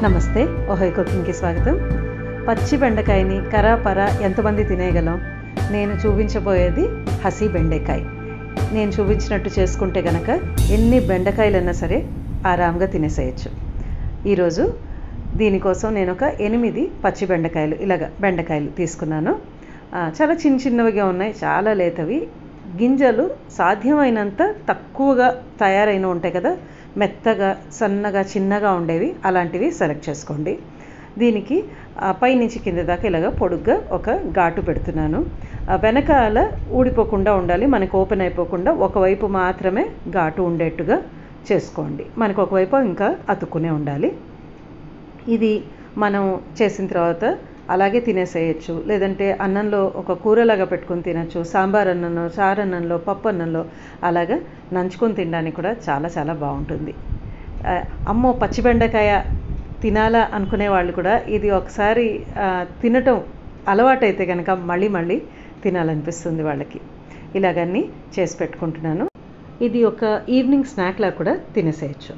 నమస్తే ఓహోయ్ కుకింగ్కి స్వాగతం. పచ్చి బెండకాయని కరాపర ఎంతమంది తినేయగలం? నేను చూపించబోయేది హసి బెండకాయ. నేను చూపించినట్టు చేసుకుంటే కనుక ఎన్ని బెండకాయలైనా సరే ఆరాంగా తినేసేయచ్చు. ఈరోజు దీనికోసం నేను ఒక 8 పచ్చి బెండకాయలు బెండకాయలు తీసుకున్నాను. చాలా చిన్నవిగా ఉన్నాయి, చాలా లేతవి. గింజలు సాధ్యమైనంత తక్కువగా తయారైన ఉంటాయి కదా, మెత్తగా సన్నగా చిన్నగా ఉండేవి, అలాంటివి సెలెక్ట్ చేసుకోండి. దీనికి పైనుంచి కింద దాకా పొడుగ్గా ఒక ఘాటు పెడుతున్నాను. వెనకాల ఊడిపోకుండా ఉండాలి, మనకు ఓపెన్ అయిపోకుండా ఒకవైపు మాత్రమే ఘాటు ఉండేట్టుగా చేసుకోండి. మనకు ఒకవైపు ఇంకా అతుక్కునే ఉండాలి. ఇది మనం చేసిన తర్వాత అలాగే తినేసేయచ్చు, లేదంటే అన్నంలో ఒక కూరలాగా పెట్టుకొని తినచ్చు. సాంబార్ అన్నంలో, చారు అన్నంలో, పప్పు అన్నంలో అలాగా నంచుకొని తినడానికి కూడా చాలా చాలా బాగుంటుంది. అమ్మో పచ్చి బెండకాయ తినాలా అనుకునే వాళ్ళు కూడా ఇది ఒకసారి తినటం అలవాటైతే కనుక మళ్ళీ మళ్ళీ తినాలనిపిస్తుంది వాళ్ళకి. ఇలాగన్నీ చేసి పెట్టుకుంటున్నాను. ఇది ఒక ఈవినింగ్ స్నాక్లా కూడా తినేసేయచ్చు.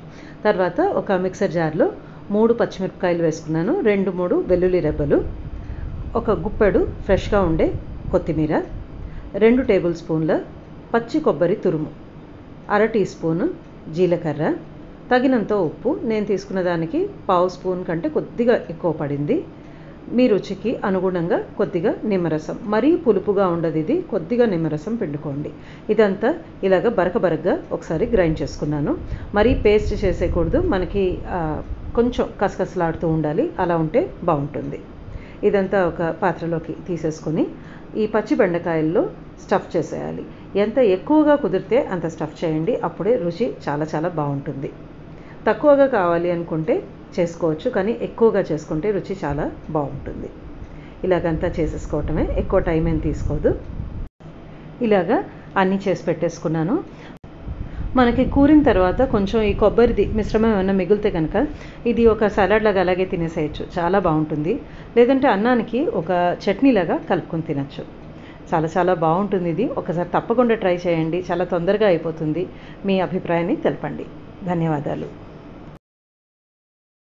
తర్వాత ఒక మిక్సర్ జార్లో 3 పచ్చిమిరపకాయలు వేసుకున్నాను, 2-3 వెల్లుల్లి రెబ్బలు, ఒక గుప్పెడు ఫ్రెష్గా ఉండే కొత్తిమీర, 2 టేబుల్ స్పూన్ల పచ్చి కొబ్బరి తురుము, 1/2 టీ స్పూను జీలకర్ర, తగినంత ఉప్పు. నేను తీసుకున్న దానికి 1/2 స్పూన్ కంటే కొద్దిగా ఎక్కువ పడింది. మీ రుచికి అనుగుణంగా కొద్దిగా నిమ్మరసం, మరీ పులుపుగా ఉండదు ఇది, కొద్దిగా నిమ్మరసం పిండుకోండి. ఇదంతా బరకగా ఒకసారి గ్రైండ్ చేసుకున్నాను. మరీ పేస్ట్ చేసేయకూడదు, మనకి కొంచెం కసకసలాడుతూ ఉండాలి, అలా ఉంటే బాగుంటుంది. ఇదంతా ఒక పాత్రలోకి తీసేసుకొని ఈ పచ్చి బెండకాయల్లో స్టఫ్ చేసేయాలి. ఎంత ఎక్కువగా కుదిరితే అంత స్టఫ్ చేయండి, అప్పుడే రుచి చాలా చాలా బాగుంటుంది. తక్కువగా కావాలి అనుకుంటే చేసుకోవచ్చు, కానీ ఎక్కువగా చేసుకుంటే రుచి చాలా బాగుంటుంది. ఇలాగంతా చేసేసుకోవటమే, ఎక్కువ టైం ఏం తీసుకోదు. ఇలాగా అన్నీ చేసి పెట్టేసుకున్నాను. మనకి కూరిన తర్వాత కొంచెం ఈ కొబ్బరిది మిశ్రమం ఏమైనా మిగిలితే కనుక ఇది ఒక సలాడ్ లాగా అలాగే తినేసేయచ్చు, చాలా బాగుంటుంది. లేదంటే అన్నానికి ఒక చట్నీలాగా కలుపుకొని తినచ్చు. చాలా చాలా బాగుంటుంది ఇది. ఒకసారి తప్పకుండా ట్రై చేయండి, చాలా తొందరగా అయిపోతుంది. మీ అభిప్రాయాన్ని తెలపండి. ధన్యవాదాలు.